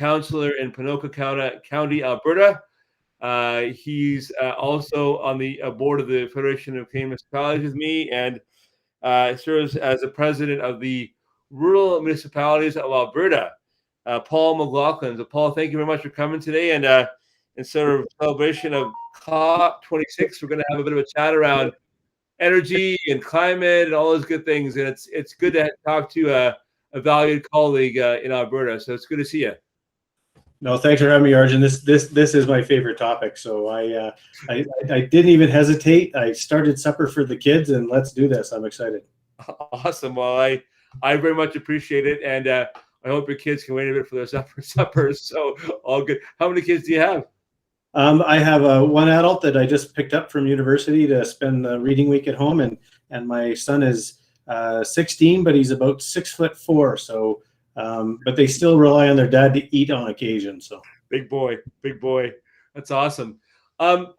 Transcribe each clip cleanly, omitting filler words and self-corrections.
councillor in Ponoka County, Alberta. He's also on the board of the Federation of Canadian Municipalities with me, and serves as the president of the Rural Municipalities of Alberta. Paul McLaughlin. So, Paul, thank you very much for coming today. And in sort of celebration of COP26, we're going to have a bit of a chat around energy and climate and all those good things. And it's good to talk to a valued colleague in Alberta. So it's good to see you. No, thanks for having me, Arjun. This is my favorite topic. So I didn't even hesitate. I started supper for the kids, and let's do this. I'm excited. Awesome. Well, I very much appreciate it, and I hope your kids can wait a bit for their suppers. So all good. How many kids do you have? I have one adult that I just picked up from university to spend the reading week at home, and my son is 16, but he's about 6'4". So. But they still rely on their dad to eat on occasion. So big boy. That's awesome.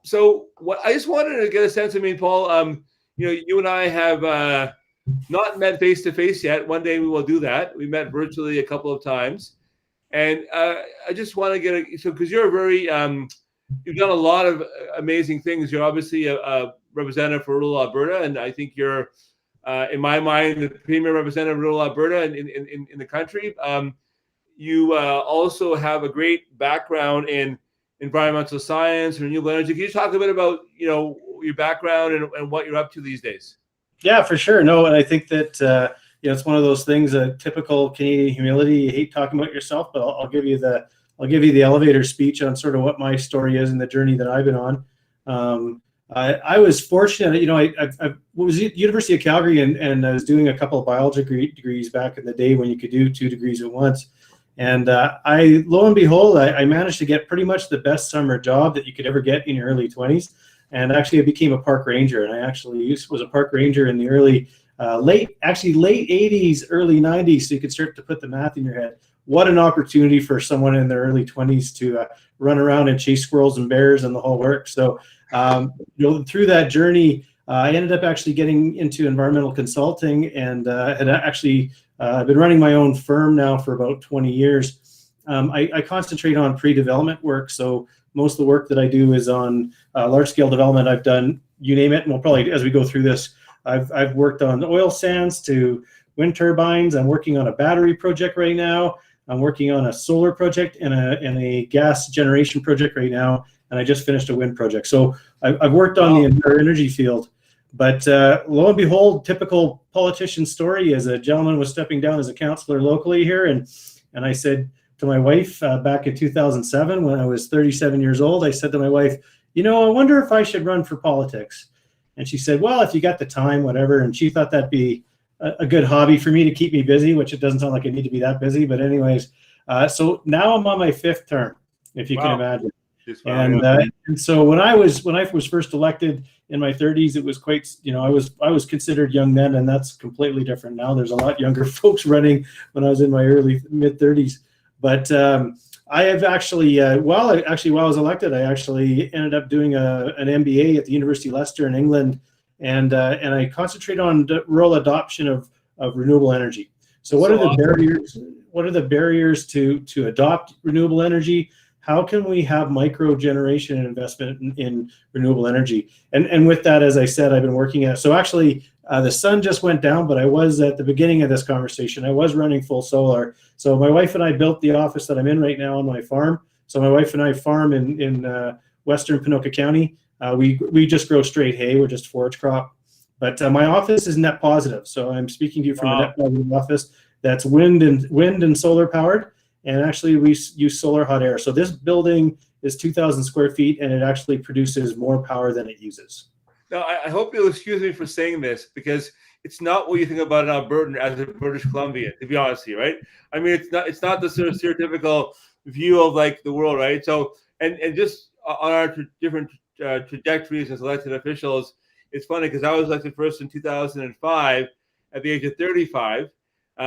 So what I just wanted to get a sense. I mean, Paul, you and I have not met face to face yet. One day we will do that. We met virtually a couple of times, and I just want to get because you're a very you've done a lot of amazing things. You're obviously a representative for rural Alberta, and I think you're. In my mind, the premier representative of rural Alberta in the country. You also have a great background in environmental science and renewable energy. Can you talk a bit about your background and what you're up to these days? Yeah, for sure. No, and I think that it's one of those things. A typical Canadian humility. You hate talking about yourself, but I'll give you the elevator speech on sort of what my story is and the journey that I've been on. I was fortunate, I was at University of Calgary and I was doing a couple of biology degrees back in the day when you could do 2 degrees at once. And lo and behold, I managed to get pretty much the best summer job that you could ever get in your early 20s. And actually I became a park ranger, and I actually was a park ranger in the late 80s, early 90s. So you could start to put the math in your head. What an opportunity for someone in their early 20s to run around and chase squirrels and bears and the whole work. So, through that journey, I ended up actually getting into environmental consulting, and had actually I've been running my own firm now for about 20 years. I concentrate on pre-development work. So most of the work that I do is on large-scale development. I've done, you name it, and we'll probably, as we go through this, I've worked on oil sands to wind turbines. I'm working on a battery project right now. I'm working on a solar project and a gas generation project right now, and I just finished a wind project. So I've worked on the entire energy field. But lo and behold, typical politician story is a gentleman was stepping down as a councillor locally here, and I said to my wife back in 2007 when I was 37 years old, I said to my wife, I wonder if I should run for politics. And she said, well, if you got the time, whatever. And she thought that'd be a good hobby for me to keep me busy, which it doesn't sound like I need to be that busy. But anyways, so now I'm on my 5th term, if you can imagine. And so when I was first elected in my 30s, it was quite, I was considered young then, and that's completely different now. There's a lot younger folks running when I was in my early mid 30s. But I have actually, while I was elected, I actually ended up doing an MBA at the University of Leicester in England, and I concentrate on rural adoption of renewable energy. So what are the barriers? What are the barriers to adopt renewable energy? How can we have micro generation and investment in renewable energy? And with that, as I said, I've been working at. So actually, the sun just went down, but I was at the beginning of this conversation. I was running full solar. So my wife and I built the office that I'm in right now on my farm. So my wife and I farm in western Ponoka County. We just grow straight hay. We're just forage crop. But my office is net positive. So I'm speaking to you from a net positive office that's wind and solar powered. And actually, we use solar hot air. So this building is 2,000 square feet, and it actually produces more power than it uses. Now, I hope you'll excuse me for saying this, because it's not what you think about an Albertan as a British Columbian, to be honest with you, right? I mean, it's not the sort of stereotypical view of like the world, right? So, and just on our different trajectories as elected officials, it's funny because I was elected first in 2005 at the age of 35,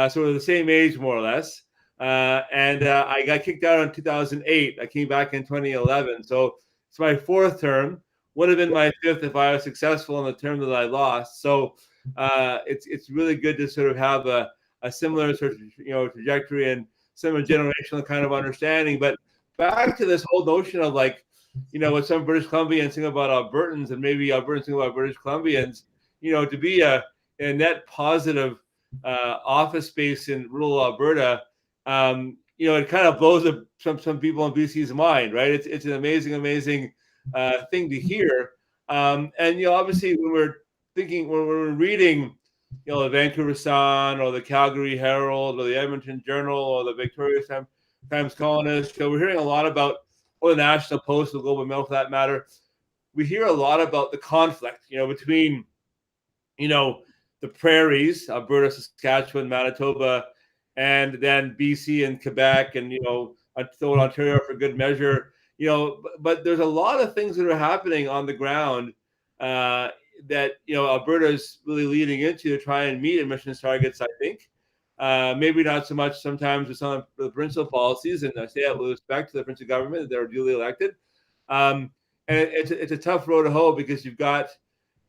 so we're the same age more or less. And I got kicked out in 2008. I came back in 2011. So it's my 4th term. Would have been my 5th if I was successful in the term that I lost. So it's really good to sort of have a similar sort of trajectory. And some generational kind of understanding. But back to this whole notion of like, what some British Columbians think about Albertans, and maybe Albertans think about British Columbians, to be a net positive office space in rural Alberta, it kind of blows up some people in BC's mind, right? It's an amazing thing to hear. And obviously when we're reading, the Vancouver Sun or the Calgary Herald or the Edmonton Journal or the Victoria Times Colonist, we're hearing a lot about, or the National Post, the Globe and Mail for that matter. We hear a lot about the conflict, between, the prairies, Alberta, Saskatchewan, Manitoba, and then BC and Quebec, and throw Ontario for good measure. But there's a lot of things that are happening on the ground that Alberta is really leading into to try and meet emissions targets. I think maybe not so much sometimes with some of the provincial policies, and I say that with respect to the provincial government that are duly elected. And it's a tough road to hoe because you've got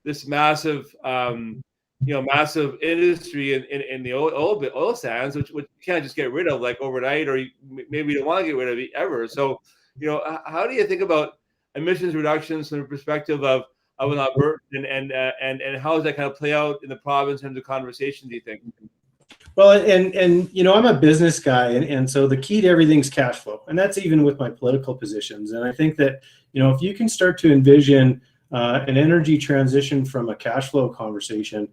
this massive massive industry in the oil sands, which you can't just get rid of like overnight, or maybe you don't want to get rid of it ever. So, how do you think about emissions reductions from the perspective of an Albertan, and how does that kind of play out in the province in terms of conversation, do you think? Well, and I'm a business guy, and so the key to everything's cash flow, and that's even with my political positions. And I think that if you can start to envision an energy transition from a cash flow conversation,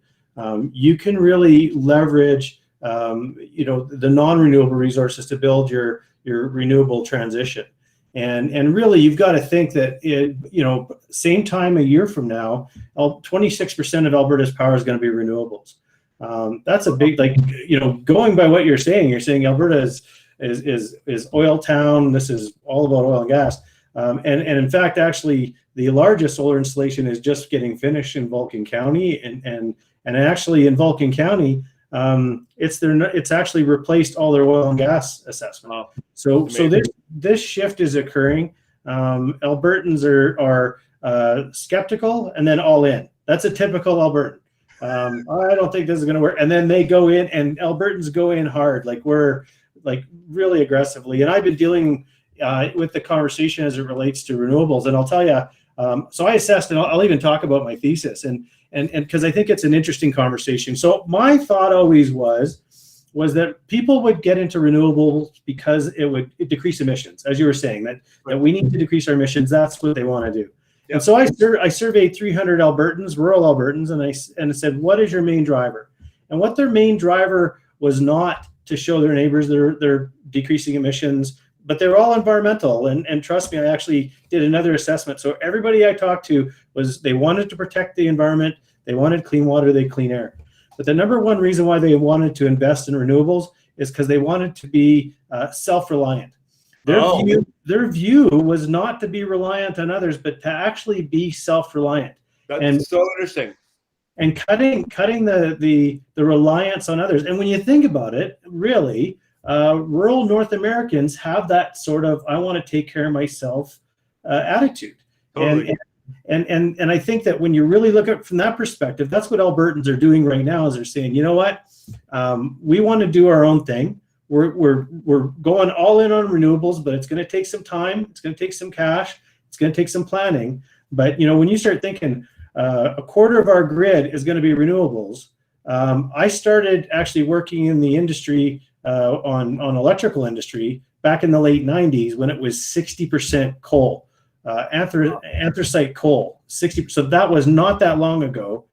you can really leverage the non-renewable resources to build your renewable transition. And really, you've got to think that same time a year from now, 26% of Alberta's power is going to be renewables. That's a big, going by what you're saying Alberta is oil town. This is all about oil and gas. And in fact, actually, the largest solar installation is just getting finished in Vulcan County, and actually in Vulcan County, it's actually replaced all their oil and gas assessment. Wow. So this shift is occurring. Albertans are skeptical and then all in. That's a typical Albertan. I don't think this is going to work, and then they go in, and Albertans go in hard, we're really aggressively. And I've been dealing with the conversation as it relates to renewables, and I'll tell you. So I assessed, and I'll even talk about my thesis, and because I think it's an interesting conversation. So my thought always was that people would get into renewables because it would decrease emissions, as you were saying, that we need to decrease our emissions. That's what they want to do. Yep. And so I surveyed 300 Albertans, rural Albertans, and I said, what is your main driver? And what their main driver was not to show their neighbors they're decreasing emissions, but they're all environmental. And trust me, I actually did another assessment. So everybody I talked to they wanted to protect the environment. They wanted clean water, clean air. But the number one reason why they wanted to invest in renewables is because they wanted to be self-reliant. Their view was not to be reliant on others, but to actually be self-reliant. That's so interesting. And cutting the reliance on others. And when you think about it, really, rural North Americans have that sort of I want to take care of myself attitude. Totally. And I think that when you really look at it from that perspective, that's what Albertans are doing right now. Is they're saying, you know what, we want to do our own thing. We're going all in on renewables, but it's going to take some time. It's going to take some cash. It's going to take some planning. But when you start thinking a quarter of our grid is going to be renewables, I started actually working in the industry on electrical industry back in the late 90s when it was 60% coal, anthracite coal, 60%. So that was not that long ago.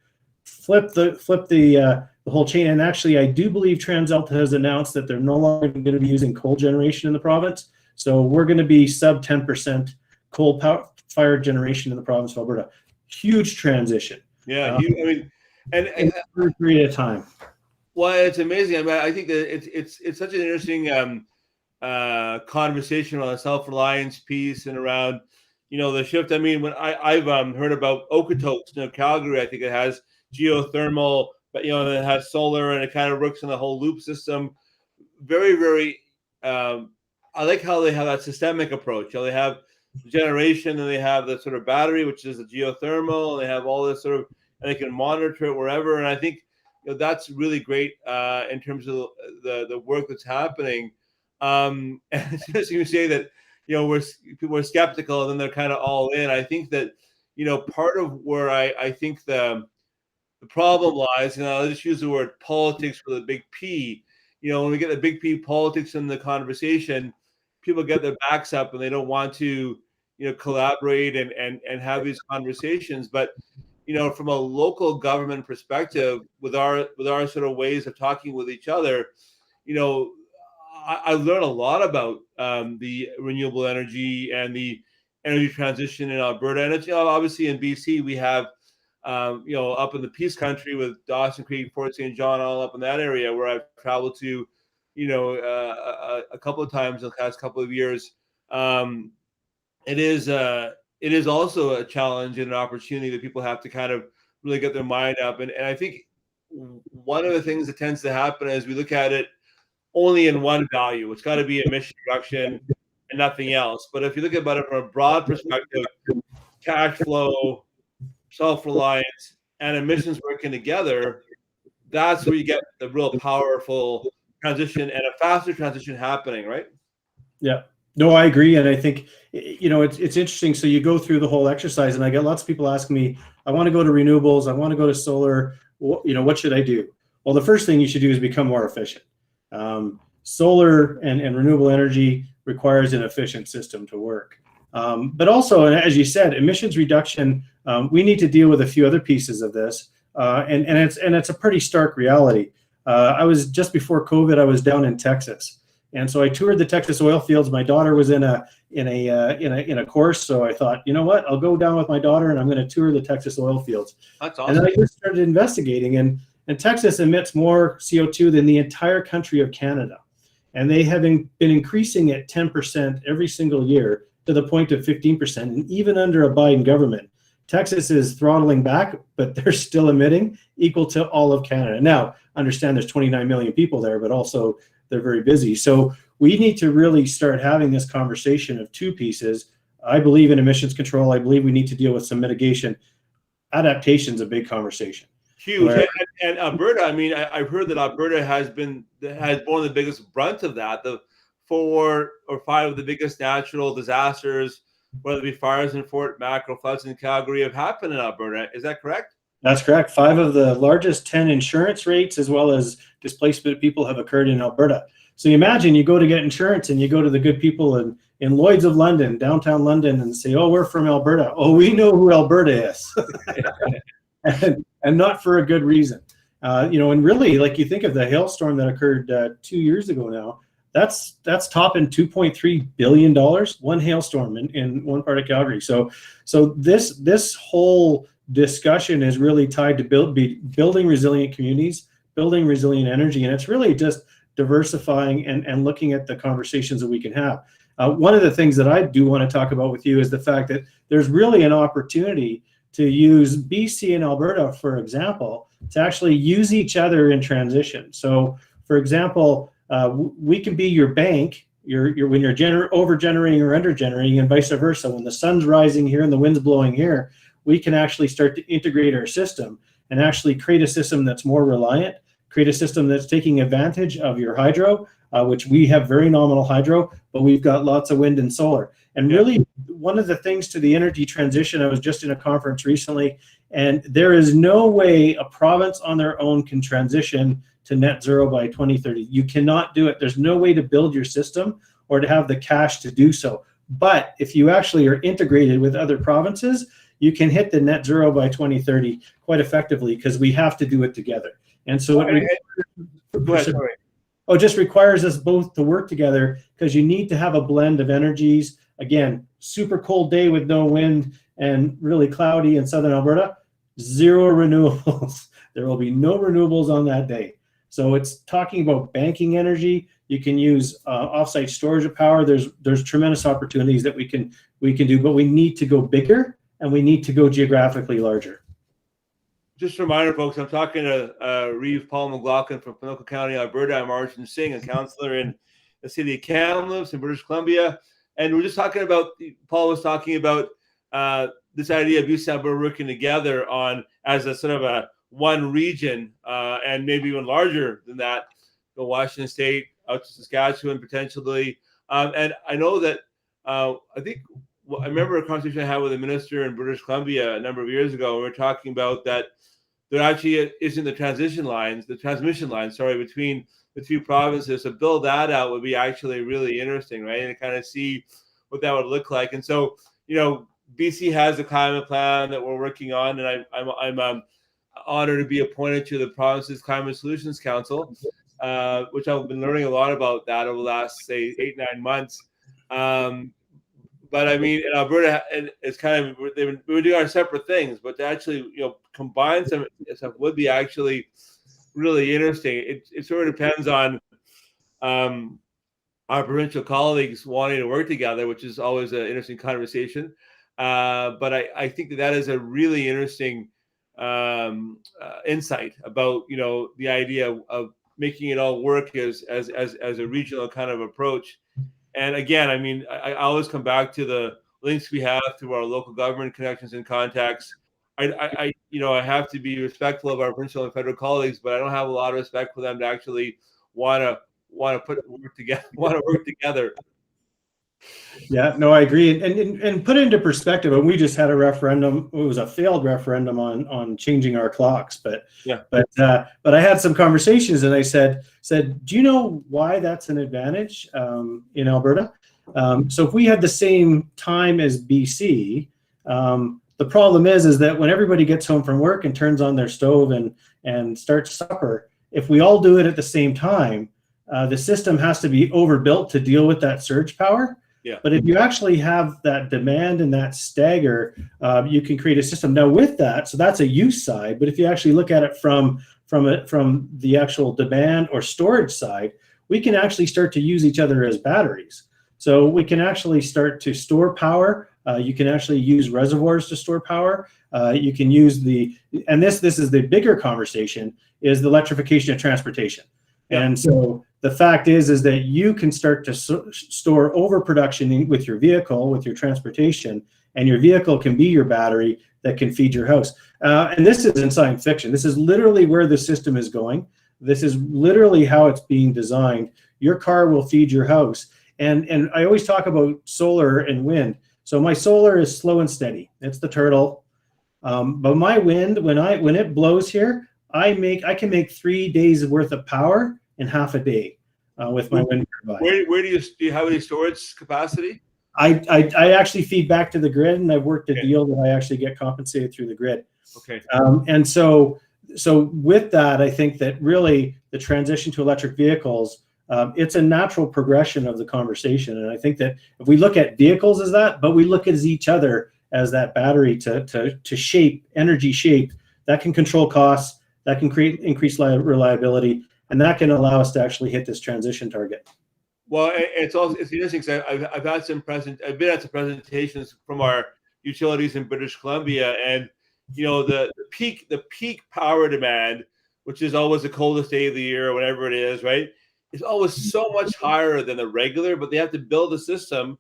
Flip the whole chain, and actually, I do believe TransAlta has announced that they're no longer going to be using coal generation in the province. So we're going to be sub 10% coal fired generation in the province of Alberta. Huge transition. Yeah, and for a period of time. Well, it's amazing. I mean, I think that it's such an interesting conversation around the self-reliance piece and around the shift. I mean, when I've heard about Okotoks, Calgary, I think it has geothermal, but it has solar, and it kind of works in the whole loop system. Very, very. I like how they have that systemic approach. They have generation, and they have the sort of battery, which is the geothermal, and they have all this sort of, and they can monitor it wherever. And I think that's really great in terms of the work that's happening. And it's just you say that, people are skeptical and then they're kind of all in. I think that, part of where I think the problem lies, I'll just use the word politics for the big P. When we get the big P politics in the conversation, people get their backs up and they don't want to, collaborate and have these conversations. But, from a local government perspective, with our sort of ways of talking with each other, I learned a lot about the renewable energy and the energy transition in Alberta. And it's, obviously in BC, we have, up in the Peace Country with Dawson Creek, Fort St. John, all up in that area where I've traveled to, a couple of times in the past couple of years. It is also a challenge and an opportunity that people have to kind of really get their mind up. And I think one of the things that tends to happen is we look at it only in one value. It's got to be emission reduction and nothing else. But if you look about it from a broad perspective, cash flow, self-reliance, and emissions working together, that's where you get the real powerful transition and a faster transition happening, right? Yeah. No, I agree. And I think, it's interesting. So you go through the whole exercise, and I get lots of people asking me, I want to go to renewables. I want to go to solar. What should I do? Well, the first thing you should do is become more efficient. Solar and renewable energy requires an efficient system to work. But also, as you said, emissions reduction, we need to deal with a few other pieces of this. And it's a pretty stark reality. I was just before COVID, I was down in Texas. And so I toured the Texas oil fields. My daughter was in a course, so I thought, you know what, I'll go down with my daughter and I'm going to tour the Texas oil fields. That's awesome. And then I just started investigating, and Texas emits more CO2 than the entire country of Canada, and they have been increasing it 10% every single year to the point of 15%. And even under a Biden government, Texas is throttling back, but they're still emitting equal to all of Canada. Now, understand there's 29 million people there, but also they're very busy. So we need to really start having this conversation of two pieces. I believe in emissions control. I believe we need to deal with some mitigation. Adaptation is a big conversation. Huge. And Alberta, I've heard that Alberta has borne the biggest brunt of that. The 4 or 5 of the biggest natural disasters, whether it be fires in Fort Mac or floods in Calgary, have happened in Alberta. Is that correct? That's correct. 5 of the largest 10 insurance rates, as well as displacement of people, have occurred in Alberta. So you imagine you go to get insurance and you go to the good people in Lloyd's of London, downtown London, and say, oh, we're from Alberta. Oh, we know who Alberta is. and not for a good reason. And really, like, you think of the hailstorm that occurred 2 years ago now, that's topping $2.3 billion, one hailstorm in one part of Calgary. So this whole discussion is really tied to building resilient communities, building resilient energy, and it's really just diversifying and looking at the conversations that we can have. One of the things that I do want to talk about with you is the fact that there's really an opportunity to use BC and Alberta, for example, to actually use each other in transition. So, for example, we can be your bank. When you're over-generating or under-generating, and vice versa. When the sun's rising here and the wind's blowing here, we can actually start to integrate our system and actually create a system that's more reliant, create a system that's taking advantage of your hydro, which we have very nominal hydro, but we've got lots of wind and solar. And really, one of the things to the energy transition, I was just in a conference recently, and there is no way a province on their own can transition to net zero by 2030. You cannot do it. There's no way to build your system or to have the cash to do so. But if you actually are integrated with other provinces, you can hit the net zero by 2030 quite effectively, because we have to do it together. And so it just requires us both to work together, because you need to have a blend of energies. Again, super cold day with no wind and really cloudy in southern Alberta, 0 renewables. There will be no renewables on that day. So it's talking about banking energy. You can use offsite storage of power. There's tremendous opportunities that we can do, but we need to go bigger and we need to go geographically larger. Just a reminder, folks, I'm talking to Reeve Paul McLaughlin from Pinoco County, Alberta. I'm Arjun Singh, a counselor in the city of Kamloops in British Columbia. And we're just talking about, Paul was talking about this idea of BC and Alberta working together as a sort of a one region, and maybe even larger than that, Washington State, out to Saskatchewan potentially. And I know that I think I remember a conversation I had with a minister in British Columbia a number of years ago. We were talking about that there actually isn't the transmission lines, between the two provinces. So build that out would be actually really interesting, right? And kind of see what that would look like. And so, BC has a climate plan that we're working on, and I'm honored to be appointed to the province's Climate Solutions Council, which I've been learning a lot about that over the last, say, 8-9 months. But I mean, in Alberta, it's kind of we're doing our separate things, but to actually combine some stuff would be actually really interesting. It sort of depends on our provincial colleagues wanting to work together, which is always an interesting conversation. But I think that is a really interesting insight about the idea of making it all work as a regional kind of approach. And again, I mean, I always come back to the links we have through our local government connections and contacts. I have to be respectful of our provincial and federal colleagues, but I don't have a lot of respect for them to actually want to work together. Yeah, no, I agree. And put it into perspective, and we just had a referendum. It was a failed referendum on changing our clocks, but I had some conversations, and I said, do you know why that's an advantage in Alberta? So if we had the same time as BC, the problem is that when everybody gets home from work and turns on their stove and starts supper, if we all do it at the same time, the system has to be overbuilt to deal with that surge power. Yeah. But if you actually have that demand and that stagger, you can create a system. Now with that, so that's a use side. But if you actually look at it from the actual demand or storage side, we can actually start to use each other as batteries. So we can actually start to store power. You can actually use reservoirs to store power. You can use and this is the bigger conversation, is the electrification of transportation. Yeah. And so the fact is that you can start to store overproduction with your vehicle, with your transportation, and your vehicle can be your battery that can feed your house. And this isn't science fiction. This is literally where the system is going. This is literally how it's being designed. Your car will feed your house. And I always talk about solar and wind. So my solar is slow and steady. It's the turtle. But my wind, when it blows here, I can make 3 days worth of power in half a day with my wind turbine. Where do you have any storage capacity? I actually feed back to the grid, and I've worked a deal that I actually get compensated through the grid. Okay. And so with that, I think that really the transition to electric vehicles, it's a natural progression of the conversation. And I think that if we look at vehicles as that, but we look at each other as that battery to shape, energy shape, that can control costs, that can create increased reliability, and that can allow us to actually hit this transition target. Well, it's interesting because I've had I've been at some presentations from our utilities in British Columbia, and the peak power demand, which is always the coldest day of the year or whatever it is, right? It's always so much higher than the regular, but they have to build a system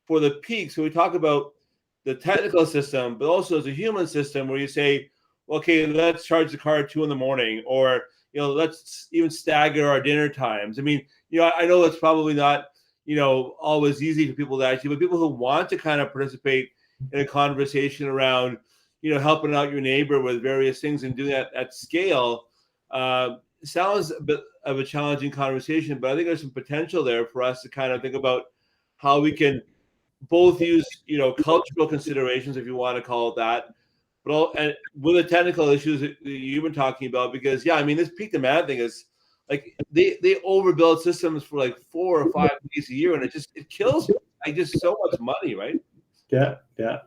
for the peak. So we talk about the technical system, but also as a human system where you say, okay, let's charge the car at 2 a.m, or let's even stagger our dinner times. I mean, I know it's probably not, always easy for people to actually, but people who want to kind of participate in a conversation around, helping out your neighbor with various things and doing that at scale, sounds a bit of a challenging conversation, but I think there's some potential there for us to kind of think about how we can both use, cultural considerations, if you want to call it that, and with the technical issues that you've been talking about, because this peak demand thing is like they overbuild systems for like 4 or 5 days a year, and it kills just so much money, right? Yeah.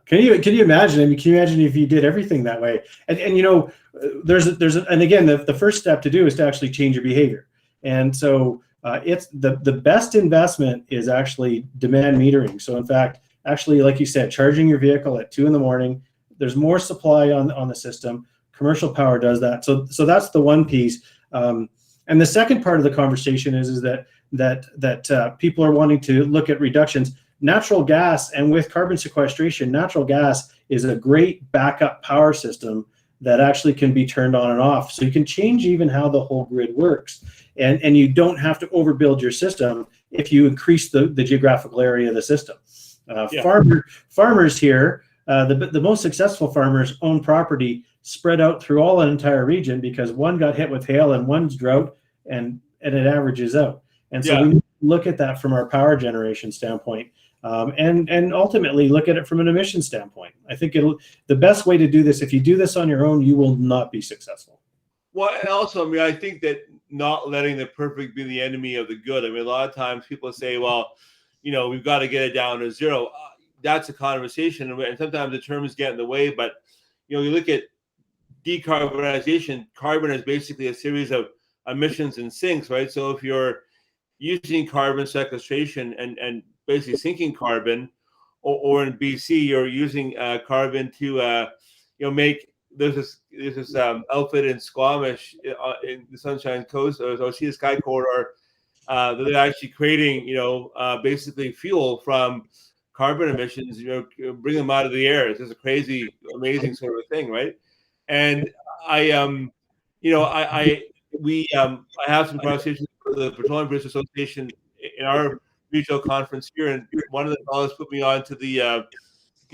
Can you imagine? I mean, can you imagine if you did everything that way? And and again, the first step to do is to actually change your behavior. And so it's the best investment is actually demand metering. So in fact, actually, like you said, charging your vehicle at 2 a.m. There's more supply on the system. Commercial power does that. So that's the one piece. And the second part of the conversation is that people are wanting to look at reductions. Natural gas, and with carbon sequestration, natural gas is a great backup power system that actually can be turned on and off. So you can change even how the whole grid works. And you don't have to overbuild your system if you increase the geographical area of the system. Farmers here, the most successful farmers own property spread out through all an entire region because one got hit with hail and one's drought, and it averages out. And so we look at that from our power generation standpoint, and ultimately look at it from an emission standpoint. I think the best way to do this, if you do this on your own, you will not be successful. Well, and also, I mean, I think that not letting the perfect be the enemy of the good. I mean, a lot of times people say, well, we've got to get it down to zero. That's a conversation, and sometimes the terms get in the way. But you look at decarbonization. Carbon is basically a series of emissions and sinks, right? So if you're using carbon sequestration and basically sinking carbon, or in BC, you're using carbon to make. There's this outfit in Squamish in the Sunshine Coast, or Oceana Sky Corridor, that they're actually creating, basically fuel from carbon emissions, bring them out of the air. It's just a crazy, amazing sort of thing, right? And I have some conversations with the Petroleum Producers Association in our regional conference here, and one of the fellows put me on to the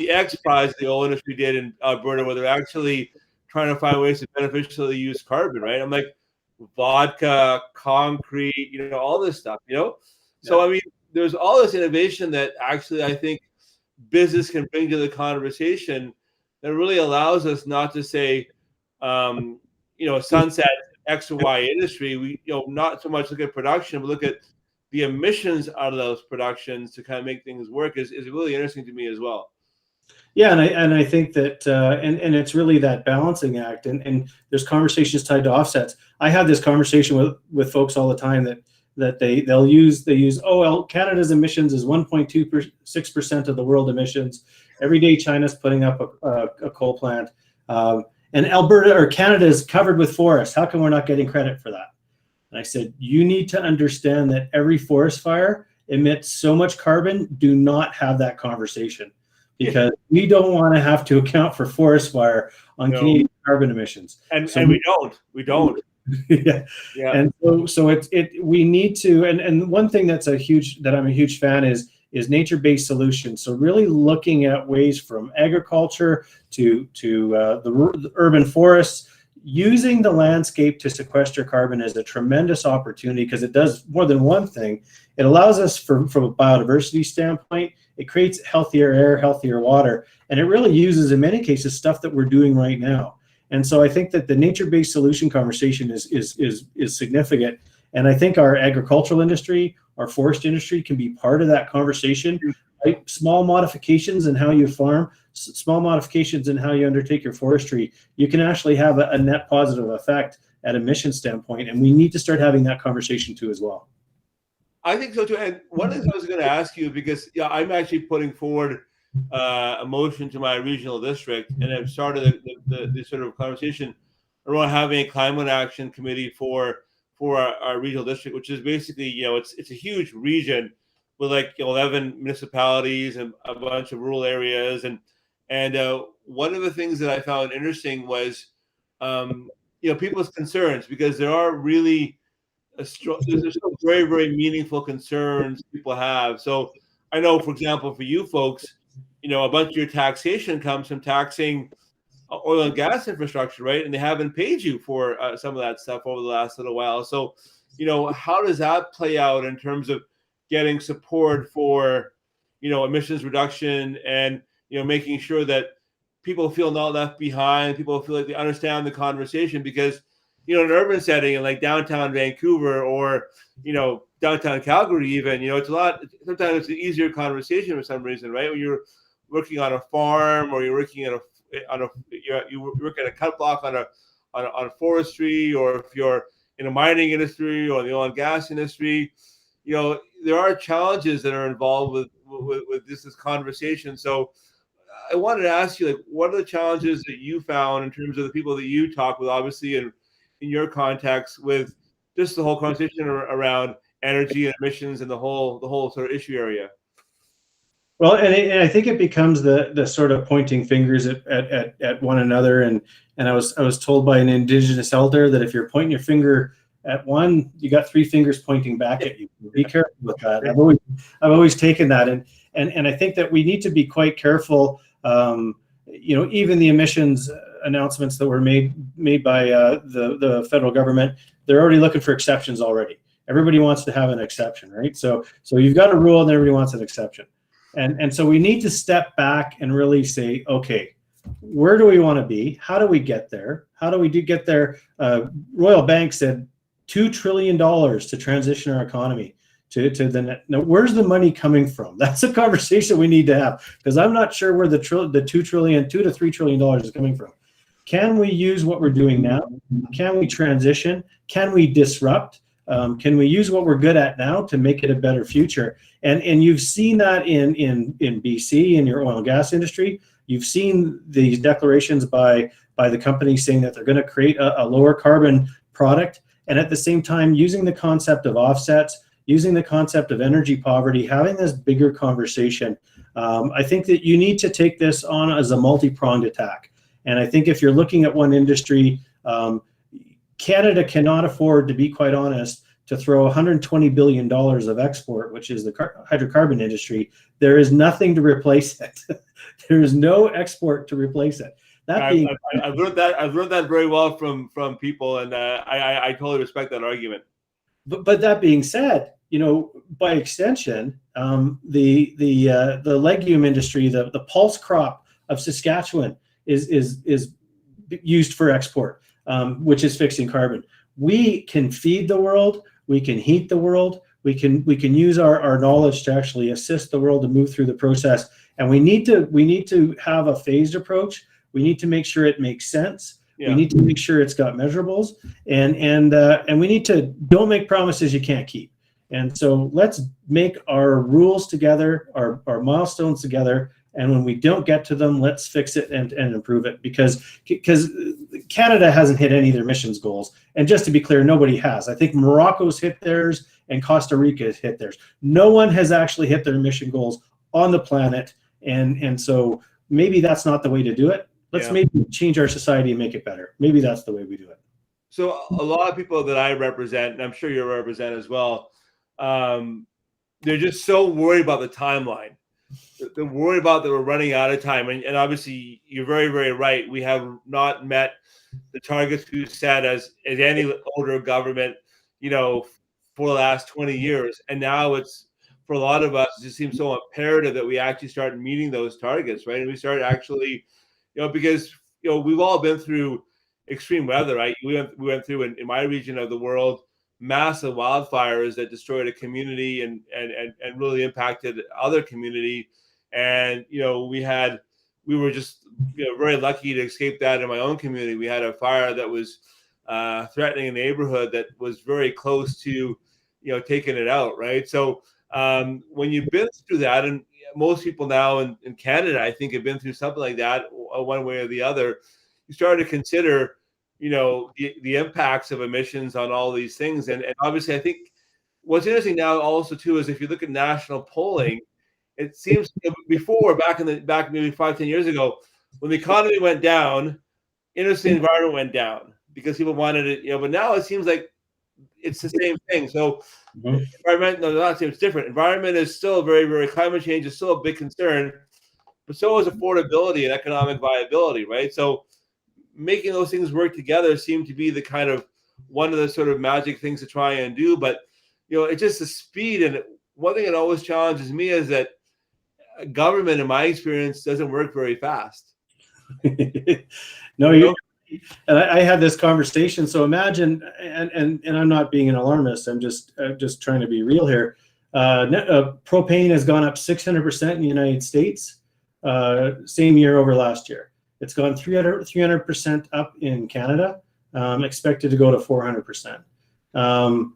X Prize the oil industry did in Alberta, where they're actually trying to find ways to beneficially use carbon, right? I'm like, vodka, concrete, all this stuff, So, I mean, there's all this innovation that actually I think business can bring to the conversation that really allows us not to say, sunset X or Y industry. We, not so much look at production, but look at the emissions out of those productions to kind of make things work is really interesting to me as well. Yeah, and I think that and it's really that balancing act, and there's conversations tied to offsets. I have this conversation with folks all the time that they use Canada's emissions is 1.26% of the world emissions. Every day China's putting up a coal plant, and Alberta or Canada is covered with forests. How come we're not getting credit for that? And I said, you need to understand that every forest fire emits so much carbon. Do not have that conversation, because we don't want to have to account for forest fire on Canadian carbon emissions. And we don't. Yeah. And so we need to, and one thing that I'm a huge fan is nature-based solutions. So really looking at ways from agriculture to the urban forests. Using the landscape to sequester carbon is a tremendous opportunity because it does more than one thing. It allows us, from a biodiversity standpoint, it creates healthier air, healthier water, and it really uses, in many cases, stuff that we're doing right now. And so I think that the nature-based solution conversation is significant. And I think our agricultural industry, our forest industry can be part of that conversation. Right? Small modifications in how you farm, small modifications in how you undertake your forestry, you can actually have a net positive effect at emission standpoint. And we need to start having that conversation too as well. I think so too. And one thing I was going to ask you, because I'm actually putting forward a motion to my regional district, and I've started the sort of conversation around having a climate action committee for our regional district, which is basically, it's a huge region with like 11 municipalities and a bunch of rural areas. And one of the things that I found interesting was, people's concerns, because there are really there's some very, very meaningful concerns people have. So I know, for example, for you folks, a bunch of your taxation comes from taxing oil and gas infrastructure, right? And they haven't paid you for some of that stuff over the last little while. So, how does that play out in terms of getting support for, emissions reduction and, making sure that people feel not left behind, people feel like they understand the conversation? Because, in an urban setting in like downtown Vancouver or, downtown Calgary even, it's a lot, sometimes it's an easier conversation for some reason, right? When you're working on a farm, or you're working you work at a cut block on forestry, or if you're in a mining industry or the oil and gas industry, there are challenges that are involved with this conversation. So I wanted to ask you, like, what are the challenges that you found in terms of the people that you talk with, obviously, in your context, with just the whole conversation around energy and emissions and the whole sort of issue area? Well, and I think it becomes the sort of pointing fingers at one another. And I was told by an Indigenous elder that if you're pointing your finger at one, you got three fingers pointing back at you. Be careful with that. I've always taken that, and I think that we need to be quite careful. Even the emissions announcements that were made by the federal government, they're already looking for exceptions already. Everybody wants to have an exception, right? So you've got a rule, and everybody wants an exception. And so we need to step back and really say, okay, where do we want to be? How do we get there? How do we get there? Royal Bank said $2 trillion to transition our economy to the net. Now, where's the money coming from? That's a conversation we need to have, because I'm not sure where the $2 to $3 trillion is coming from. Can we use what we're doing now? Can we transition? Can we disrupt? Can we use what we're good at now to make it a better future? And you've seen that in BC, in your oil and gas industry. You've seen these declarations by the companies saying that they're going to create a lower carbon product, and at the same time using the concept of offsets, using the concept of energy poverty, having this bigger conversation. I think that you need to take this on as a multi-pronged attack. And I think if you're looking at one industry, Canada cannot afford, to be quite honest, to throw $120 billion of export, which is the hydrocarbon industry. There is nothing to replace it. There is no export to replace it. I've learned that very well from people, and I totally respect that argument. But that being said, by extension, the legume industry, the pulse crop of Saskatchewan is used for export, which is fixing carbon. We can feed the world. We can heat the world. We can use our knowledge to actually assist the world to move through the process. And we need to have a phased approach. We need to make sure it makes sense. Yeah. We need to make sure it's got measurables, and we need to don't make promises you can't keep. And so let's make our rules together, our milestones together. And when we don't get to them, let's fix it and improve it, because Canada hasn't hit any of their emissions goals. And just to be clear, nobody has. I think Morocco's hit theirs and Costa Rica has hit theirs. No one has actually hit their emission goals on the planet. And so maybe that's not the way to do it. Let's maybe change our society and make it better. Maybe that's the way we do it. So a lot of people that I represent, and I'm sure you represent as well, they're just so worried about the timeline. They're worried about that we're running out of time. And obviously, you're very, very right. We have not met the targets we set as any older government, for the last 20 years. And now it's, for a lot of us, it just seems so imperative that we actually start meeting those targets, right? And we start actually, because, we've all been through extreme weather, right? We went through in my region of the world, massive wildfires that destroyed a community and really impacted other community. And, we were just, very lucky to escape that in my own community. We had a fire that was threatening a neighborhood that was very close to, taking it out. Right. So when you've been through that, and most people now in Canada, I think, have been through something like that one way or the other, you start to consider, the impacts of emissions on all these things. And obviously, I think what's interesting now also too is if you look at national polling, it seems before back maybe 5-10 years ago, when the economy went down, interest in the environment went down because people wanted it, but now it seems like it's the same thing. So environment, no, not the same, it's different. Environment is still very, very, climate change is still a big concern, but so is affordability and economic viability, right? So making those things work together seem to be the kind of one of the sort of magic things to try and do. But, it's just the speed. And one thing that always challenges me is that government, in my experience, doesn't work very fast. No, and I had this conversation. So imagine, and I'm not being an alarmist. I'm just trying to be real here. Propane has gone up 600% in the United States, same year over last year. It's gone 300% up in Canada, expected to go to 400%.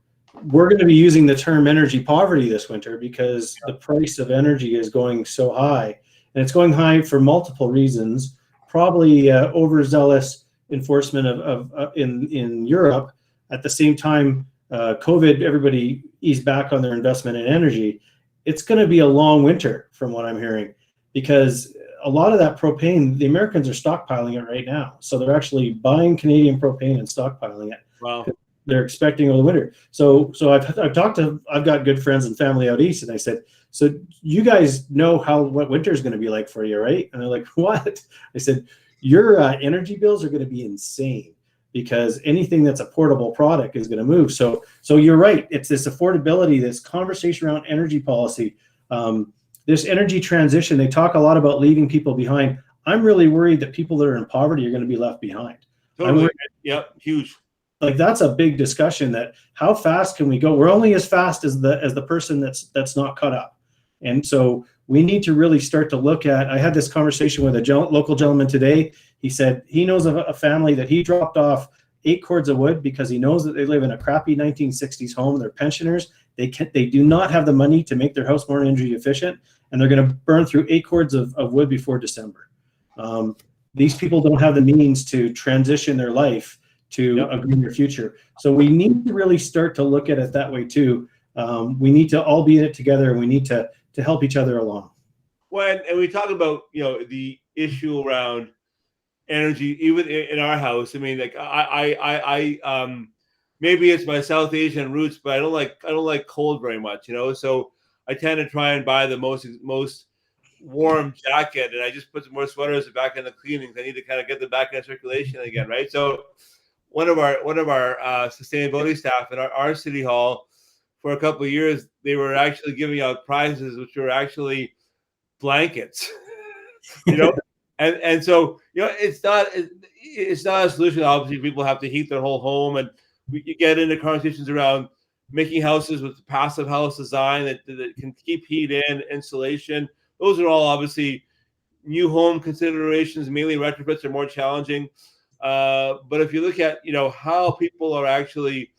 We're going to be using the term energy poverty this winter because the price of energy is going so high, and it's going high for multiple reasons. Probably overzealous enforcement in Europe. At the same time, COVID, everybody eased back on their investment in energy. it's going to be a long winter from what I'm hearing, because a lot of that propane, the Americans are stockpiling it right now. So they're actually buying Canadian propane and stockpiling it. Wow. They're expecting over the winter. So I've got good friends and family out east, and I said, so you guys know what winter is going to be like for you, right? And they're like, what? I said, your energy bills are going to be insane, because anything that's a portable product is going to move. So you're right. It's this affordability, this conversation around energy policy, this energy transition. They talk a lot about leaving people behind. I'm really worried that people that are in poverty are going to be left behind. Totally. Yep. Huge. Like, that's a big discussion, that how fast can we go? We're only as fast as the person that's not caught up. And so we need to really start to look at, I had this conversation with a local gentleman today. He said he knows of a family that he dropped off 8 cords of wood because he knows that they live in a crappy 1960s home. They're pensioners. They do not have the money to make their house more energy efficient, and they're going to burn through 8 cords of wood before December. These people don't have the means to transition their life to a greener future. So we need to really start to look at it that way too. We need to all be in it together, and we need to help each other along. Well, and we talk about, the issue around energy, even in our house. I mean, like I maybe it's my South Asian roots, but I don't like cold very much, So I tend to try and buy the most warm jacket, and I just put some more sweaters back in the cleanings. I need to kind of get them back in circulation again, right? So one of our sustainability staff at our city hall, for a couple of years, they were actually giving out prizes, which were actually blankets, and so it's not a solution. Obviously, people have to heat their whole home, and you get into conversations around making houses with passive house design that can keep heat in, insulation. Those are all obviously new home considerations. Mainly retrofits are more challenging. But if you look at, how people are actually,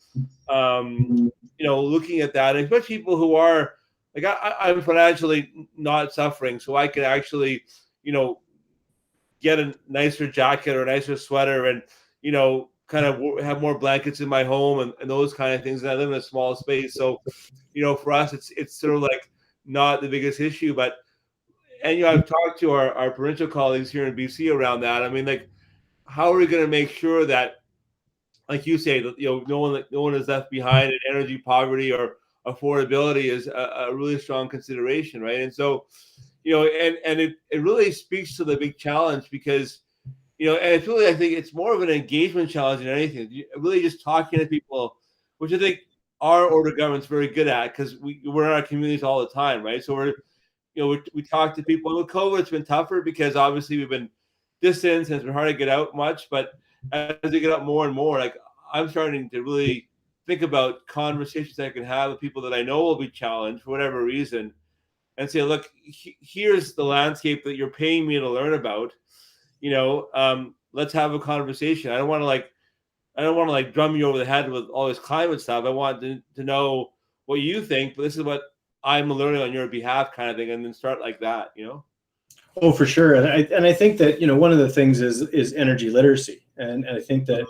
looking at that, and especially people who are like, I'm financially not suffering, so I can actually, get a nicer jacket or a nicer sweater, and, kind of have more blankets in my home and those kind of things. And I live in a small space. So, for us, it's sort of like not the biggest issue, but, and, I've talked to our provincial colleagues here in BC around that. I mean, like, how are we going to make sure that, like you say, that no one is left behind, and energy poverty or affordability is a really strong consideration, right? And so, and it really speaks to the big challenge, because, and it's really, I think it's more of an engagement challenge than anything. Really just talking to people, which I think our order of government's very good at, because we're in our communities all the time, right? So we talk to people. With COVID, it's been tougher because obviously we've been distance, and it's been hard to get out much. But as we get out more and more, like, I'm starting to really think about conversations I can have with people that I know will be challenged for whatever reason, and say, look, here's the landscape that you're paying me to learn about. Let's have a conversation. I don't want to drum you over the head with all this climate stuff. I want to know what you think, but this is what I'm learning on your behalf, kind of thing, and then start like that. Oh, for sure. And I think that, one of the things is energy literacy. And I think that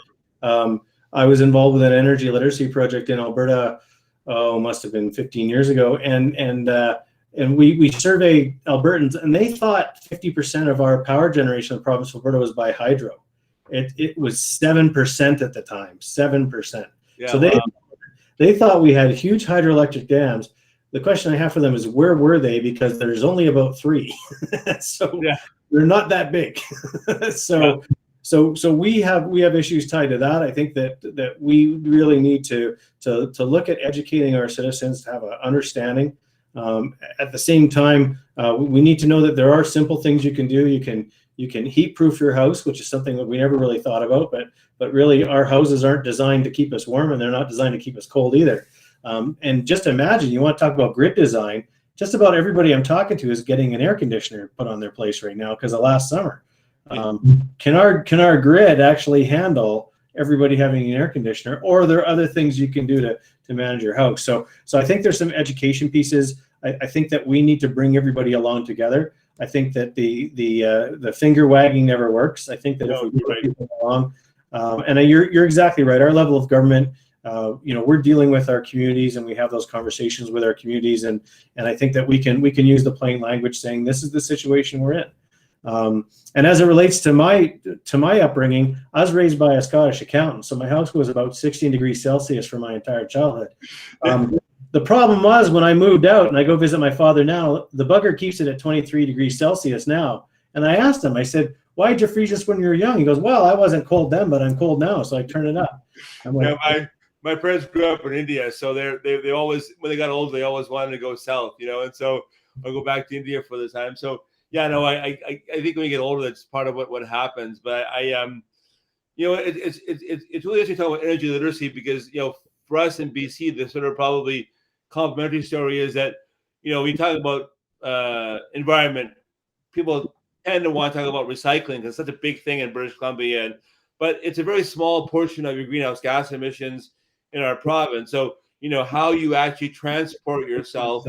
I was involved with an energy literacy project in Alberta, must have been 15 years ago. And we surveyed Albertans, and they thought 50% of our power generation in the province of Alberta was by hydro. It was 7% at the time, 7%. Yeah, so wow. They thought we had huge hydroelectric dams. The question I have for them is, where were they? Because there's only about 3. So yeah. They're not that big. So we have issues tied to that. I think that we really need to look at educating our citizens to have an understanding. At the same time, we need to know that there are simple things you can do. You can heat proof your house, which is something that we never really thought about, but really our houses aren't designed to keep us warm, and they're not designed to keep us cold either. And just imagine, you want to talk about grid design, just about everybody I'm talking to is getting an air conditioner put on their place right now because of last summer. Can our grid actually handle everybody having an air conditioner, or are there other things you can do to manage your house? So I think there's some education pieces. I think that we need to bring everybody along together. I think that the finger wagging never works. I think that if we bring people along, and you're exactly right. Our level of government, we're dealing with our communities, and we have those conversations with our communities, and I think that we can use the plain language, saying this is the situation we're in. And as it relates to my upbringing, I was raised by a Scottish accountant, so my house was about 16 degrees Celsius for my entire childhood. The problem was, when I moved out and I go visit my father now, the bugger keeps it at 23 degrees Celsius now. And I asked him, I said, "Why'd you freeze us when you were young?" He goes, "Well, I wasn't cold then, but I'm cold now, so I turn it up." I'm like, yeah, my parents grew up in India, so they always, when they got older, they always wanted to go south, and so I'll go back to India for the time. So yeah, no, I think when you get older, that's part of what happens. But it's really interesting to talk about energy literacy, because for us in BC, the sort of probably complementary story is that we talk about environment, people tend to want to talk about recycling because it's such a big thing in British Columbia, but it's a very small portion of your greenhouse gas emissions in our province. So how you actually transport yourself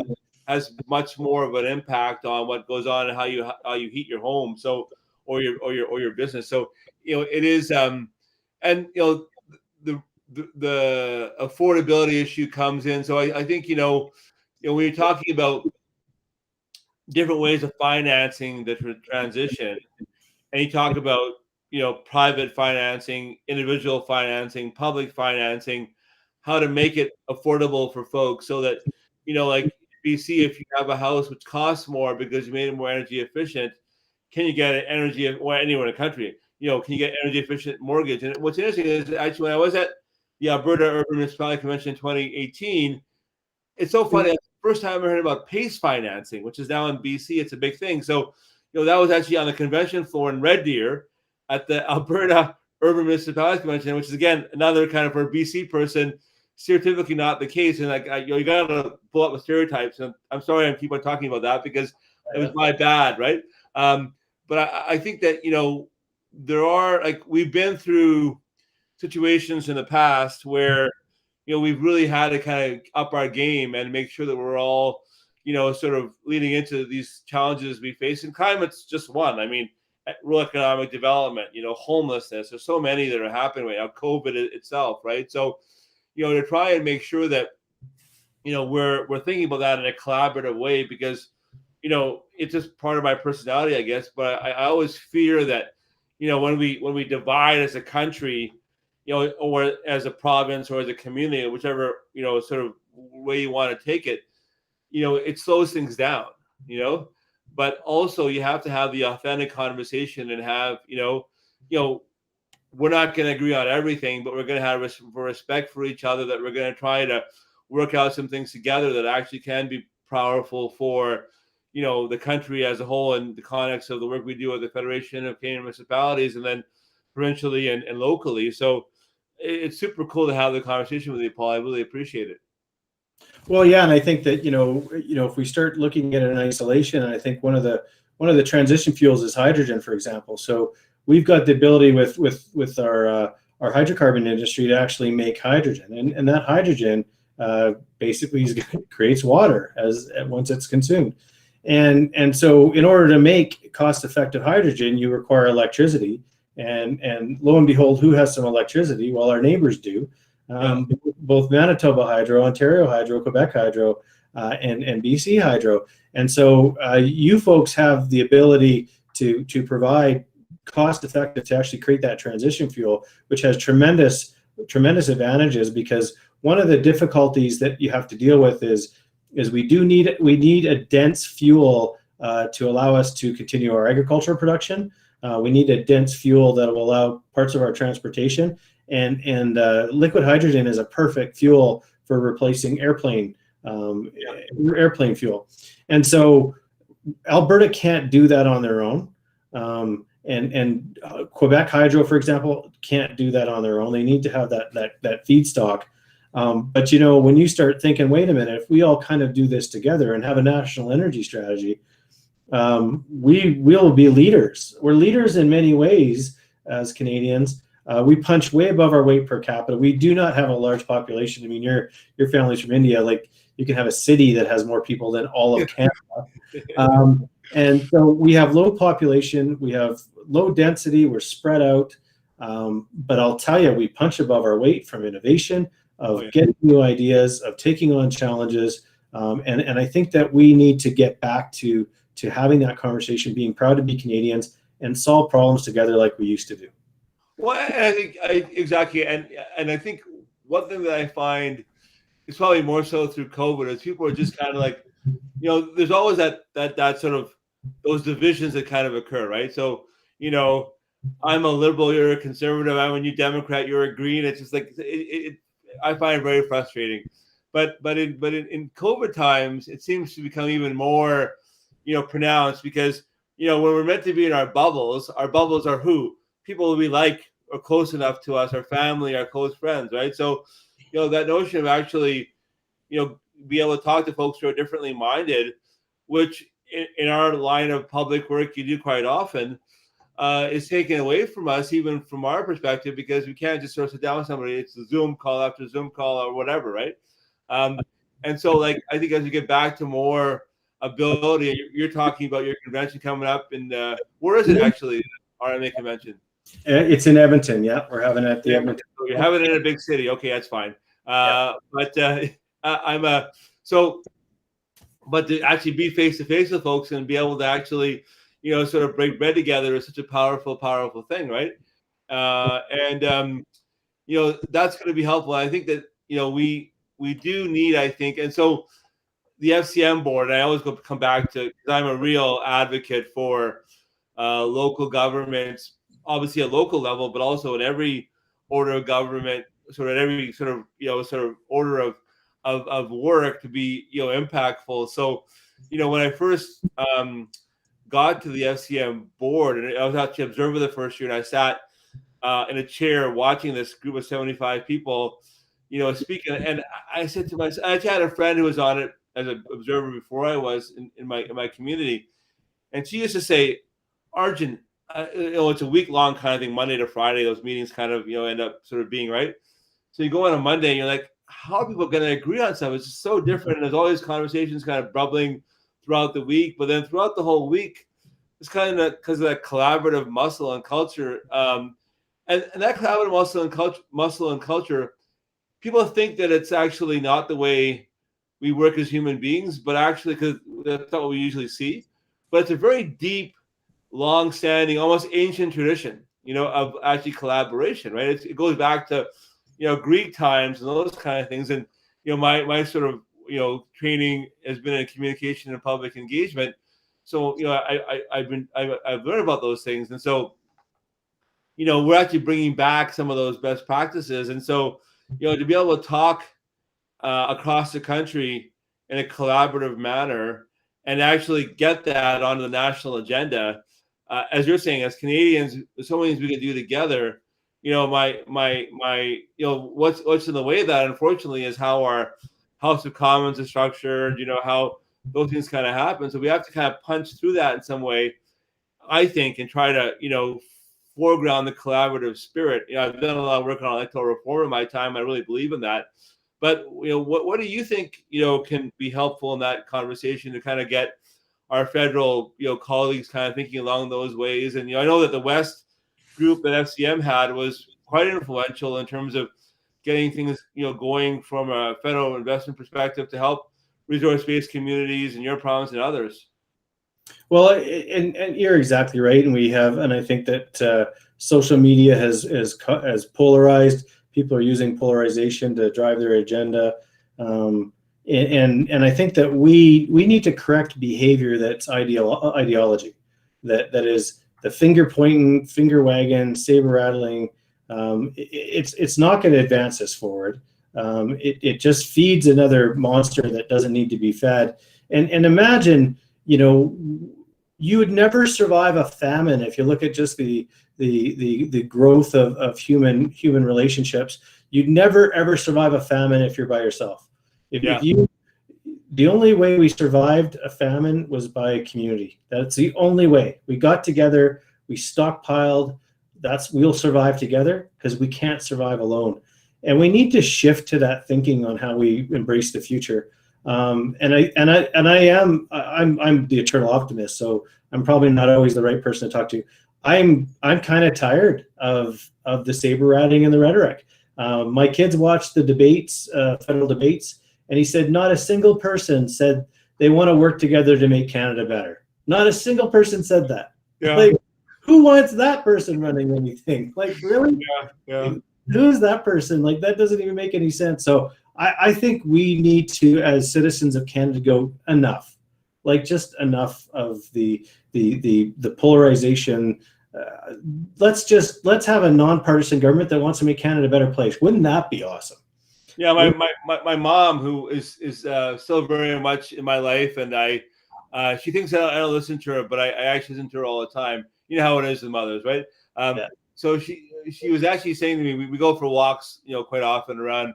has much more of an impact on what goes on and how you heat your home, so or your business. So it is and the affordability issue comes in. So I think when you're talking about different ways of financing the transition, and you talk about private financing, individual financing, public financing, how to make it affordable for folks, so that like BC, if you have a house which costs more because you made it more energy efficient, can you get an energy, or anywhere in the country, can you get energy efficient mortgage? And what's interesting is, actually, when I was at the Alberta Urban Municipality Convention in 2018, it's so funny. That's the first time I heard about PACE financing, which is now in BC. It's a big thing. So, that was actually on the convention floor in Red Deer at the Alberta Urban Municipality Convention, which is, again, another kind of, for a BC person, stereotypically not the case. And you got to pull up the stereotypes. And I'm sorry I keep on talking about that, because it was my bad, right? But I think that there are, we've been through situations in the past where we've really had to kind of up our game and make sure that we're all sort of leading into these challenges we face. And climate's just one. I mean, rural economic development, homelessness. There's so many that are happening right now. COVID itself, right? So to try and make sure that we're thinking about that in a collaborative way, because it's just part of my personality, I guess. But I always fear that when we divide as a country, or as a province, or as a community, whichever sort of way you want to take it, it slows things down. But also you have to have the authentic conversation and have we're not going to agree on everything, but we're going to have respect for each other, that we're going to try to work out some things together that actually can be powerful for the country as a whole, in the context of the work we do at the Federation of Canadian Municipalities, and then provincially and locally. So it's super cool to have the conversation with you, Paul. I really appreciate it. Well, yeah, and I think that if we start looking at it in isolation, and I think one of the transition fuels is hydrogen, for example. So we've got the ability with our hydrocarbon industry to actually make hydrogen, and that hydrogen basically creates water once it's consumed. And so in order to make cost-effective hydrogen, you require electricity. And lo and behold, who has some electricity? Well, our neighbors do. Both Manitoba Hydro, Ontario Hydro, Quebec Hydro, and BC Hydro. And so you folks have the ability to provide cost-effective, to actually create that transition fuel, which has tremendous advantages, because one of the difficulties that you have to deal with is we need a dense fuel to allow us to continue our agricultural production. We need a dense fuel that will allow parts of our transportation, and liquid hydrogen is a perfect fuel for replacing airplane fuel. And so Alberta can't do that on their own. And Quebec Hydro, for example, can't do that on their own. They need to have that feedstock. But when you start thinking, wait a minute, if we all kind of do this together and have a national energy strategy, we will be leaders. We're leaders in many ways as Canadians. We punch way above our weight per capita. We do not have a large population. I mean, your family's from India. Like, you can have a city that has more people than all of Canada. And so we have low population. We have low density. We're spread out. But I'll tell you, we punch above our weight from innovation. Oh, yeah. getting new ideas, of taking on challenges. And I think that we need to get back to having that conversation, being proud to be Canadians, and solve problems together like we used to do. Well, I think exactly, and I think one thing that I find is probably more so through COVID is people are just kind of like, there's always that sort of those divisions that kind of occur, right? So, I'm a liberal, you're a conservative. I'm a New Democrat, you're a Green. It's just like I find it very frustrating. But in COVID times, it seems to become even more, pronounced because when we're meant to be in our bubbles are who people we like or close enough to us, our family, our close friends, right? So, that notion of actually, be able to talk to folks who are differently minded, which in our line of public work you do quite often, is taken away from us, even from our perspective, because we can't just sort of sit down with somebody. It's a Zoom call after Zoom call or whatever, right? And so, like, I think as we get back to more ability, you're talking about your convention coming up, and where is it actually? RMA convention. It's in Edmonton. Yeah, we're having it at the Edmonton. So you're having it in a big city. Okay, that's fine. But I'm but to actually be face to face with folks and be able to actually, sort of break bread together is such a powerful thing, right? And that's going to be helpful. I think that we do need, I think, and so the FCM board. I always come back to, because I'm a real advocate for local governments, obviously at local level, but also in every order of government, sort of every sort of order of work to be impactful. So when I first got to the FCM board, and I was actually observer the first year, and I sat in a chair watching this group of 75 people speaking, and I said to myself, I actually had a friend who was on it as an observer before I was in my community, and she used to say, Arjun, it's a week-long kind of thing, Monday to Friday. Those meetings kind of end up sort of being right. So you go on a Monday and you're like, how are people going to agree on stuff? It's just so different. And there's all these conversations kind of bubbling throughout the week. But then throughout the whole week, it's kind of because of that collaborative muscle and culture. And that collaborative muscle and culture, people think that it's actually not the way we work as human beings, but actually, because that's not what we usually see. But it's a very deep, long-standing, almost ancient tradition, of actually collaboration, right? It goes back to, Greek times and those kind of things. And, my sort of, training has been in communication and public engagement. So, I've learned about those things. And so, we're actually bringing back some of those best practices. And so, to be able to talk across the country in a collaborative manner and actually get that onto the national agenda, as you're saying, as Canadians, there's so many things we can do together. What's in the way of that, unfortunately, is how our House of Commons is structured. How those things kind of happen. So we have to kind of punch through that in some way, I think, and try to foreground the collaborative spirit. I've done a lot of work on electoral reform in my time. I really believe in that. But what do you think can be helpful in that conversation to kind of get our federal colleagues kind of thinking along those ways? And I know that the West group that FCM had was quite influential in terms of getting things going from a federal investment perspective to help resource-based communities in your province and others. Well, and you're exactly right, and I think that social media has polarized. People are using polarization to drive their agenda, and I think that we need to correct behavior that's ideology, that is the finger pointing, finger wagging, saber rattling. It's not going to advance us forward. It just feeds another monster that doesn't need to be fed. And imagine, you would never survive a famine if you look at just the growth of human relationships. You'd never ever survive a famine if you're by yourself. The only way we survived a famine was by community. That's the only way. We got together, we stockpiled. We'll survive together because we can't survive alone. And we need to shift to that thinking on how we embrace the future. I'm the eternal optimist, so I'm probably not always the right person to talk to. I'm kind of tired of the saber rattling and the rhetoric. My kids watched the debates, federal debates, and he said not a single person said they want to work together to make Canada better. Not a single person said that. Yeah. Like, who wants that person running anything? Like, really? Yeah. Who's that person? Like, that doesn't even make any sense. So I think we need to, as citizens of Canada, go enough. Like, just enough of the polarization. Let's have a nonpartisan government that wants to make Canada a better place. Wouldn't that be awesome? Yeah, my mom, who is still very much in my life, and she thinks I don't listen to her, but I actually listen to her all the time. You know how it is with mothers, right? Yeah. So she was actually saying to me, we go for walks, quite often around,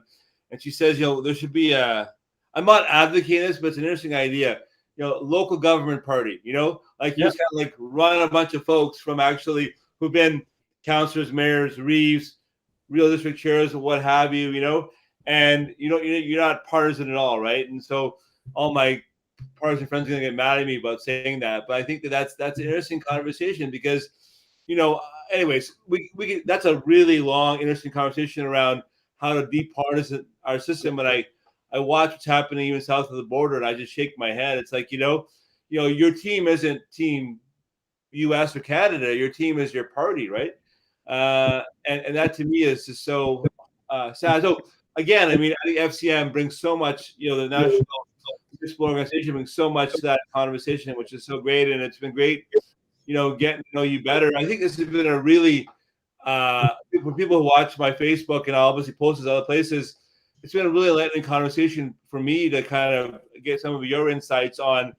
and she says, there should be I'm not advocating this, but it's an interesting idea. Local government party. Like you just kind of like run a bunch of folks from actually who've been councillors, mayors, reeves, real district chairs, what have you. And you're not partisan at all, right? And so all my partisan friends are going to get mad at me about saying that, but I think that's an interesting conversation because, anyways, we that's a really long, interesting conversation around how to departisan our system. And I watch what's happening even south of the border, and I just shake my head. It's like, your team isn't team U.S. or Canada. Your team is your party, right? And that to me is just so sad. So again, I mean, I think FCM brings so much. The National Municipal Organization brings so much to that conversation, which is so great, and it's been great. Getting to know you better. I think this has been a really for people who watch my Facebook, and I obviously post this other places. It's been a really enlightening conversation for me to kind of get some of your insights on,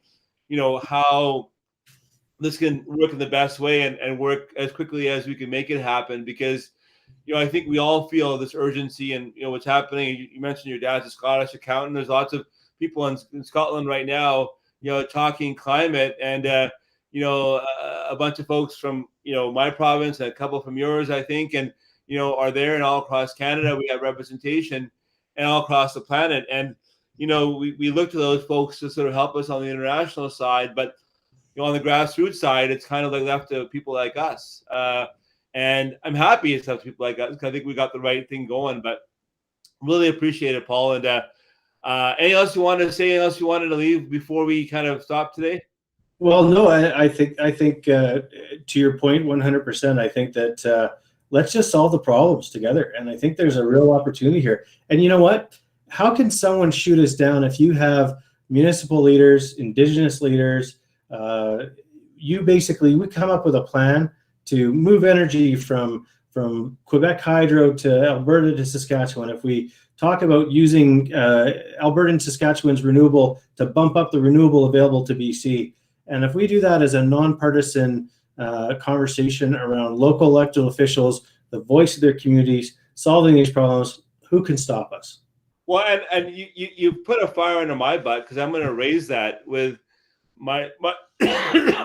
how this can work in the best way and work as quickly as we can make it happen. Because, I think we all feel this urgency and, what's happening. You mentioned your dad's a Scottish accountant. There's lots of people in Scotland right now, talking climate and, a bunch of folks from, my province and a couple from yours, I think, and, are there, and all across Canada, we have representation and all across the planet. And, we look to those folks to sort of help us on the international side, but, on the grassroots side, it's kind of like left to people like us. And I'm happy it's left to people like us because I think we got the right thing going, but really appreciate it, Paul. And anything else you wanted to say? Anything else you wanted to leave before we kind of stop today? Well, no, I think to your point, 100%. I think that let's just solve the problems together, and I think there's a real opportunity here. And you know what? How can someone shoot us down if you have municipal leaders, Indigenous leaders? We come up with a plan to move energy from Quebec Hydro to Alberta to Saskatchewan. If we talk about using Alberta and Saskatchewan's renewable to bump up the renewable available to BC, and if we do that as a nonpartisan conversation around local elected officials, the voice of their communities, solving these problems, who can stop us? Well, and you put a fire under my butt because I'm going to raise that with my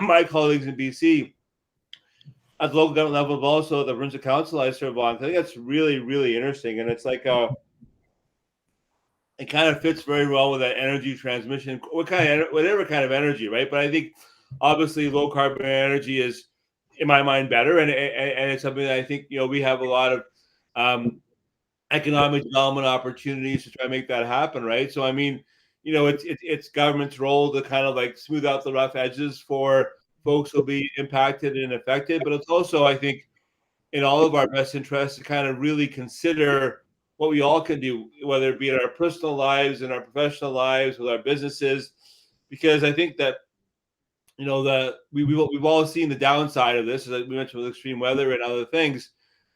my colleagues in BC at the local government level, but also the provincial council I serve on. I think that's really, really interesting, and it's like it kind of fits very well with that energy transmission, whatever kind of energy, right? But I think obviously low carbon energy is, in my mind, better, and it's something that I think we have a lot of economic development opportunities to try to make that happen, right? So I mean, it's government's role to kind of like smooth out the rough edges for folks who'll be impacted and affected, but it's also, I think, in all of our best interests to kind of really consider what we all can do, whether it be in our personal lives and our professional lives, with our businesses, because I think that we've all seen the downside of this, as we mentioned, with extreme weather and other things.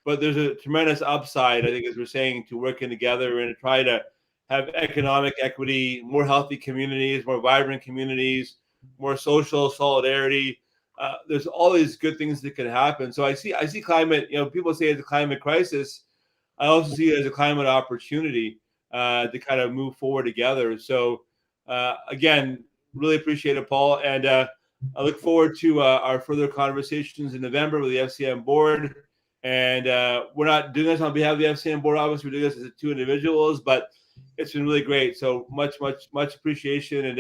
But there's a tremendous upside, I think, as we're saying, to working together and to try to have economic equity, more healthy communities, more vibrant communities, more social solidarity. There's all these good things that can happen. So I see climate. People say it's a climate crisis. I also see it as a climate opportunity to kind of move forward together. So again, really appreciate it, Paul, and I look forward to our further conversations in November with the FCM board. And we're not doing this on behalf of the FCM board. Obviously, we're doing this as two individuals, but it's been really great. So much appreciation,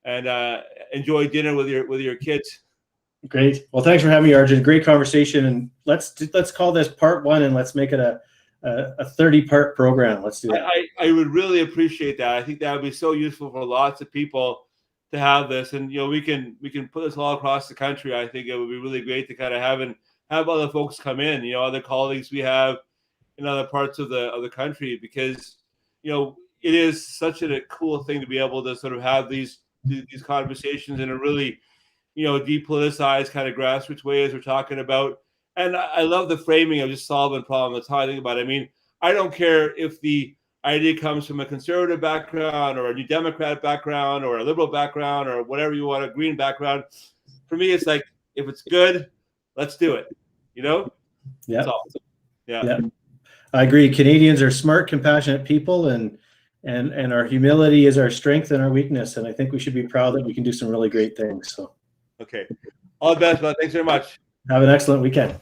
and enjoy dinner with your kids. Great. Well, thanks for having me, Arjun. Great conversation, and let's call this part one, and let's make it a a 30-part program. Let's do that. I would really appreciate that. I think that would be so useful for lots of people to have this, and we can put this all across the country. I think it would be really great to kind of have other folks come in, other colleagues we have in other parts of the country, because it is such a cool thing to be able to sort of have these conversations in a really depoliticized kind of grassroots way, as we're talking about. And I love the framing of just solving problems. That's how I think about it. I mean, I don't care if the idea comes from a conservative background or a New Democrat background or a liberal background or whatever you want, a green background. For me, it's like, if it's good, let's do it. Yeah. Yeah. I agree. Canadians are smart, compassionate people, and our humility is our strength and our weakness. And I think we should be proud that we can do some really great things. So, okay. All the best, man. Thanks very much. Have an excellent weekend.